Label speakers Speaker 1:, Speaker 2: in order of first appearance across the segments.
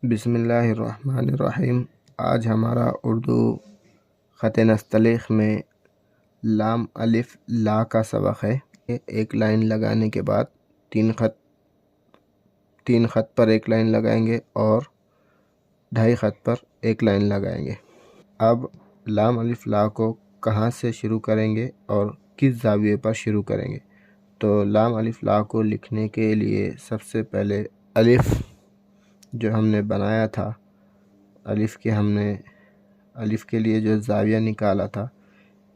Speaker 1: بسم اللہ الرحمن الرحیم۔ آج ہمارا اردو خط نستعلیق میں لام الف لا کا سبق ہے۔ ایک لائن لگانے کے بعد تین خط پر ایک لائن لگائیں گے اور 2.5 خط پر ایک لائن لگائیں گے۔ اب لام الف لا کو کہاں سے شروع کریں گے اور کس زاویے پر شروع کریں گے؟ تو لام الف لا کو لکھنے کے لیے سب سے پہلے الف جو ہم نے بنایا تھا، الف کے لیے جو زاویہ نکالا تھا،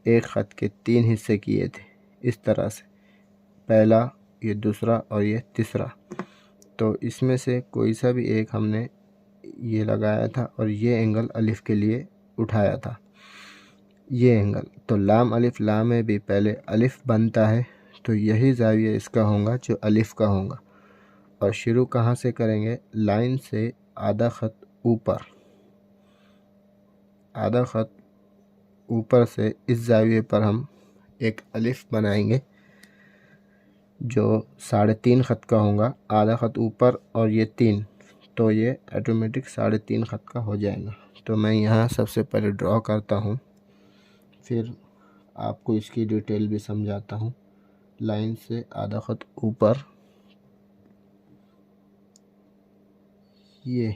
Speaker 1: ایک خط کے 3 حصے کیے تھے اس طرح سے، پہلا، یہ دوسرا اور یہ تیسرا۔ تو اس میں سے کوئی سا بھی ایک ہم نے یہ لگایا تھا اور یہ اینگل الف کے لیے اٹھایا تھا، یہ اینگل۔ تو لام الف لا میں بھی پہلے الف بنتا ہے، تو یہی زاویہ اس کا ہوگا جو الف کا ہوگا۔ اور شروع کہاں سے کریں گے؟ لائن سے آدھا خط اوپر سے اس زاویے پر ہم ایک الف بنائیں گے جو 3.5 خط کا ہوگا، آدھا خط اوپر اور یہ 3، تو یہ آٹومیٹک 3.5 خط کا ہو جائے گا۔ تو میں یہاں سب سے پہلے ڈرا کرتا ہوں، پھر آپ کو اس کی ڈیٹیل بھی سمجھاتا ہوں۔ لائن سے آدھا خط اوپر، یہ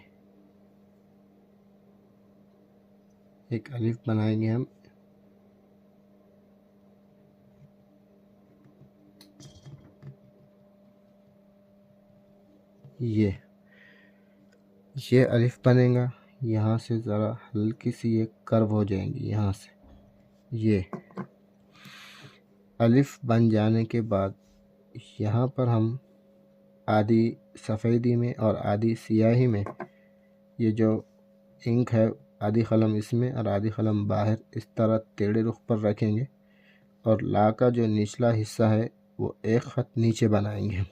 Speaker 1: ایک الف بنائیں گے ہم، یہ الف بنے گا۔ یہاں سے ذرا ہلکی سی یہ کرو ہو جائیں گی، یہاں سے یہ الف بن جانے کے بعد یہاں پر ہم آدھی سفیدی میں اور آدھی سیاہی میں یہ جو انک ہے، آدھی قلم اس میں اور آدھی قلم باہر، اس طرح ٹیڑھے رخ پر رکھیں گے، اور لا کا جو نچلا حصہ ہے وہ ایک خط نیچے بنائیں گے۔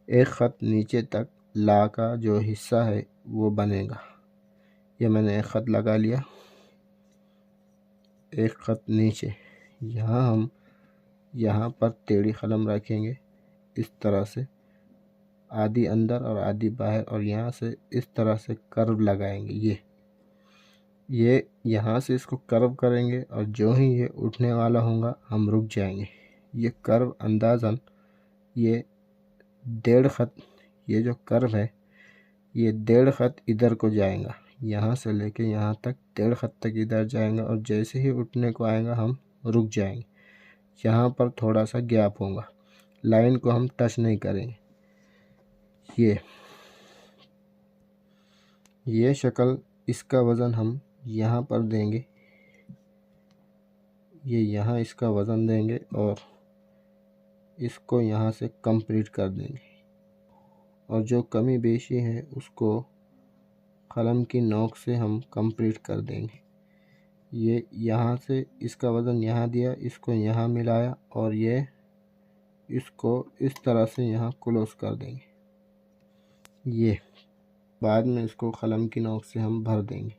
Speaker 1: ایک خط نیچے تک لا کا جو حصہ ہے وہ بنے گا۔ یہ میں نے ایک خط لگا لیا، ایک خط نیچے، یہاں پر ٹیڑھی قلم رکھیں گے اس طرح سے، آدھی اندر اور آدھی باہر، اور یہاں سے اس طرح سے کرو لگائیں گے۔ یہ یہاں سے اس کو کرو کریں گے، اور جو ہی یہ اٹھنے والا ہوگا ہم رک جائیں گے۔ یہ کرو اندازاً یہ 1.5 خط، یہ جو کرو ہے یہ 1.5 خط ادھر کو جائیں گا، یہاں سے لے کے یہاں تک 1.5 خط تک ادھر جائیں گا، اور جیسے ہی اٹھنے کو آئے گا ہم رک جائیں گے۔ یہاں پر تھوڑا سا گیپ ہوگا، لائن کو ہم ٹچ نہیں کریں گے۔ یہ شکل، اس کا وزن ہم یہاں پر دیں گے، یہ یہاں اس کا وزن دیں گے اور اس کو یہاں سے کمپلیٹ کر دیں گے، اور جو کمی بیشی ہے اس کو قلم کی نوک سے ہم کمپلیٹ کر دیں گے۔ یہ یہاں سے اس کا وزن یہاں دیا، اس کو یہاں ملایا، اور یہ اس کو اس طرح سے یہاں کلوز کر دیں گے۔ یہ بعد میں اس کو قلم کی نوک سے ہم بھر دیں گے۔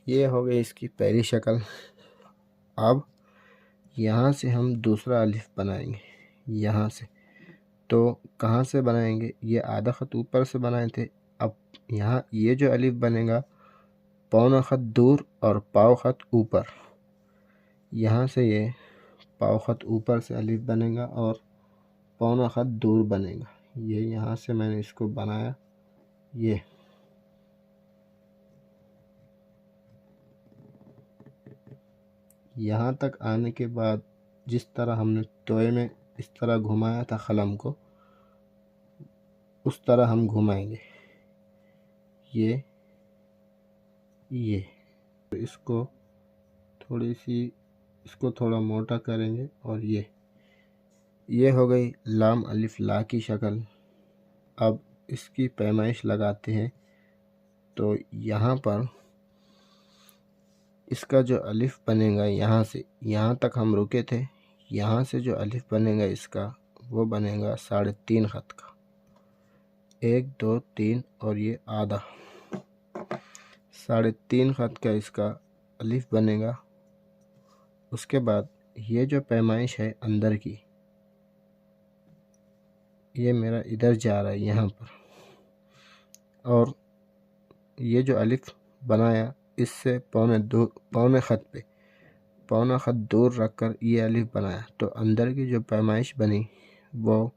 Speaker 1: یہ ہو گئی اس کی پہلی شکل۔ اب یہاں سے ہم دوسرا الف بنائیں گے، یہاں سے۔ تو کہاں سے بنائیں گے؟ یہ آدھا خط اوپر سے بنائے تھے، اب یہاں یہ جو الف بنے گا 1.25 خط دور اور 1.25 خط اوپر، یہاں سے یہ 1.25 خط اوپر سے الف بنے گا اور 1.25 خط دور بنے گا۔ یہ یہاں سے میں نے اس کو بنایا، یہ یہاں تک آنے کے بعد جس طرح ہم نے ٹوئے میں اس طرح گھمایا تھا قلم کو، اس طرح ہم گھمائیں گے۔ یہ اس کو تھوڑا موٹا کریں گے، اور یہ ہو گئی لام الف لا کی شکل۔ اب اس کی پیمائش لگاتے ہیں، تو یہاں پر اس کا جو الف بنے گا، یہاں سے یہاں تک ہم رکے تھے، یہاں سے جو الف بنے گا اس کا وہ بنے گا 3.5 خط کا، 1 2 3 اور یہ آدھا 3.5 خط کا اس کا الف بنے گا۔ اس کے بعد یہ جو پیمائش ہے اندر کی، یہ میرا ادھر جا رہا ہے یہاں پر، اور یہ جو الف بنایا اس سے پونے خط دور رکھ کر یہ الف بنایا، تو اندر کی جو پیمائش بنی وہ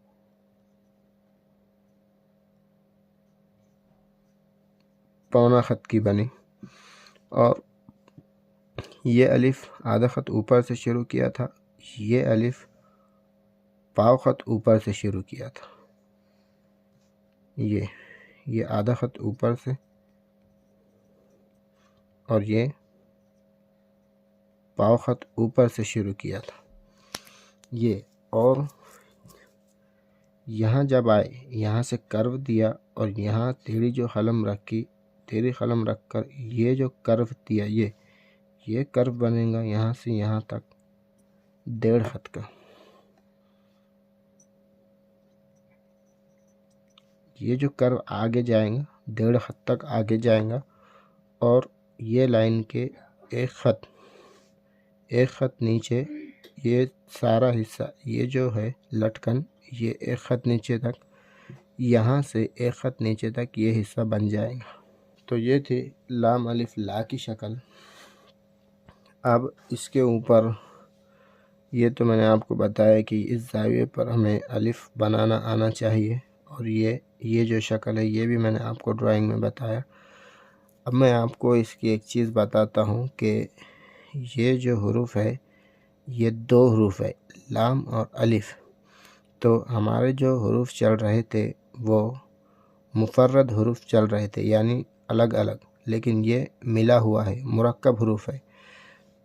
Speaker 1: پونا خط کی بنی، اور یہ الف آدھا خط اوپر سے شروع کیا تھا، یہ الف پاؤ خط اوپر سے شروع کیا تھا، یہ آدھا خط اوپر سے، اور یہ پاؤ خط اوپر سے شروع کیا تھا یہ، اور یہاں جب آئے یہاں سے کرو دیا اور یہاں تیڑھی جو قلم رکھی، تیڑھی قلم رکھ کر یہ جو کرو دیا، یہ کرو بنے گا یہاں سے یہاں تک 1.5 خط کا، یہ جو کرو آگے جائیں گا 1.5 خط تک آگے جائیں گا، اور یہ لائن کے ایک خط نیچے یہ سارا حصہ، یہ جو ہے لٹکن، یہ 1 خط نیچے تک، یہاں سے 1 خط نیچے تک یہ حصہ بن جائے گا۔ تو یہ تھی لام الف لا کی شکل۔ اب اس کے اوپر یہ تو میں نے آپ کو بتایا کہ اس زاویے پر ہمیں الف بنانا آنا چاہیے، اور یہ جو شکل ہے یہ بھی میں نے آپ کو ڈرائنگ میں بتایا۔ اب میں آپ کو اس کی ایک چیز بتاتا ہوں کہ یہ جو حروف ہے یہ 2 حروف ہے، لام اور الف۔ تو ہمارے جو حروف چل رہے تھے وہ مفرد حروف چل رہے تھے، یعنی الگ الگ، لیکن یہ ملا ہوا ہے، مرکب حروف ہے۔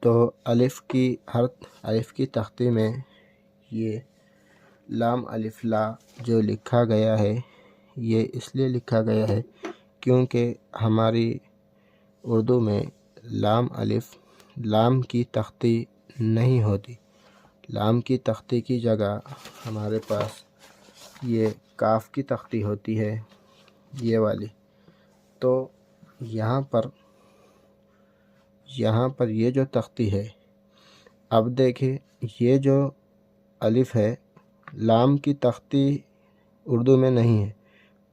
Speaker 1: تو الف کی تختی میں یہ لام الف لا جو لکھا گیا ہے یہ اس لیے لکھا گیا ہے کیونکہ ہماری اردو میں لام کی تختی نہیں ہوتی، لام کی تختی کی جگہ ہمارے پاس یہ کاف کی تختی ہوتی ہے، یہ والی۔ تو یہاں پر یہ جو تختی ہے، اب دیکھیں یہ جو الف ہے لام کی تختی اردو میں نہیں ہے،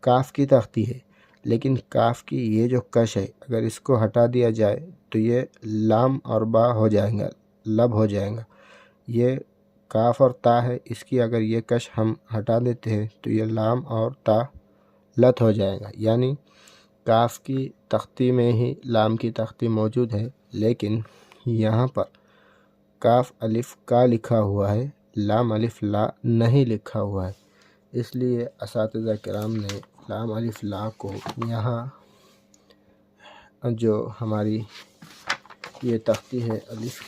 Speaker 1: کاف کی تختی ہے، لیکن کاف کی یہ جو کش ہے اگر اس کو ہٹا دیا جائے تو یہ لام اور با ہو جائیں گا، لب ہو جائیں گا۔ یہ کاف اور تا ہے، اس کی اگر یہ کش ہم ہٹا دیتے ہیں تو یہ لام اور تا لت ہو جائے گا، یعنی کاف کی تختی میں ہی لام کی تختی موجود ہے، لیکن یہاں پر کاف الف کا لکھا ہوا ہے، لام الف لا نہیں لکھا ہوا ہے، اس لیے اساتذہ کرام نے لام الف لا کو یہاں جو ہماری یہ تختی ہے الف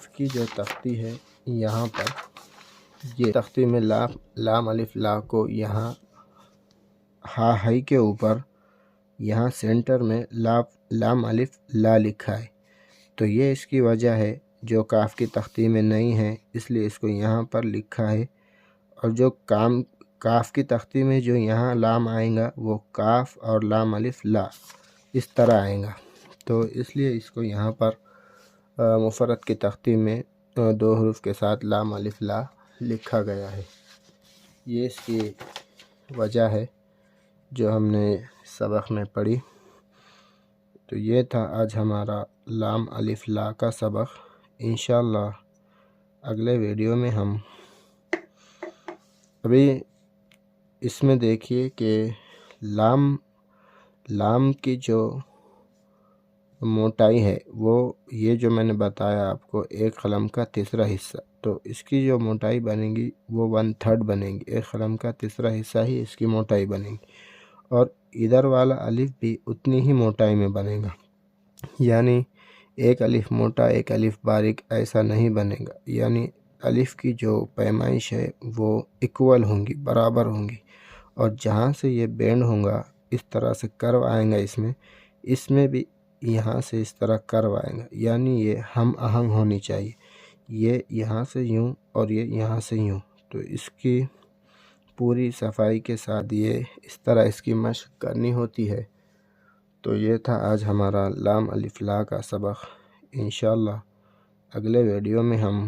Speaker 1: کی جو تختی ہے یہاں پر یہ تختی میں لام الف لا کو یہاں ہائی کے اوپر یہاں سینٹر میں لام الف لا لکھا ہے۔ تو یہ اس کی وجہ ہے، جو کاف کی تختی میں نہیں ہے اس لیے اس کو یہاں پر لکھا ہے، اور جو کاف کی تختی میں جو یہاں لام آئیں گا وہ کاف اور لام الف لا اس طرح آئیں گا، تو اس لیے اس کو یہاں پر مفرد کی تختی میں 2 حروف کے ساتھ لام الف لا لکھا گیا ہے۔ یہ اس کی وجہ ہے جو ہم نے سبق میں پڑھی۔ تو یہ تھا آج ہمارا لام الف لا کا سبق۔ انشاءاللہ اگلے ویڈیو میں ہم ابھی اس میں دیکھیے کہ لام کی جو موٹائی ہے وہ یہ جو میں نے بتایا آپ کو 1 قلم کا تیسرا حصہ، تو اس کی جو موٹائی بنے گی وہ 1/3 بنے گی، 1 قلم کا تیسرا حصہ ہی اس کی موٹائی بنے گی، اور ادھر والا الف بھی اتنی ہی موٹائی میں بنے گا، یعنی 1 الف موٹا 1 الف باریک ایسا نہیں بنے گا، یعنی الف کی جو پیمائش ہے وہ ایکول ہوں گی، برابر ہوں گی، اور جہاں سے یہ بینڈ ہوں گا اس طرح سے کرو آئیں گا، اس میں بھی یہاں سے اس طرح کرو آئیں گا، یعنی یہ ہم آہنگ ہونی چاہیے، یہ یہاں سے یوں اور یہ یہاں سے یوں۔ تو اس کی پوری صفائی کے ساتھ یہ اس طرح اس کی مشق کرنی ہوتی ہے۔ تو یہ تھا آج ہمارا لام الف لا کا سبق۔ انشاءاللہ اگلے ویڈیو میں ہم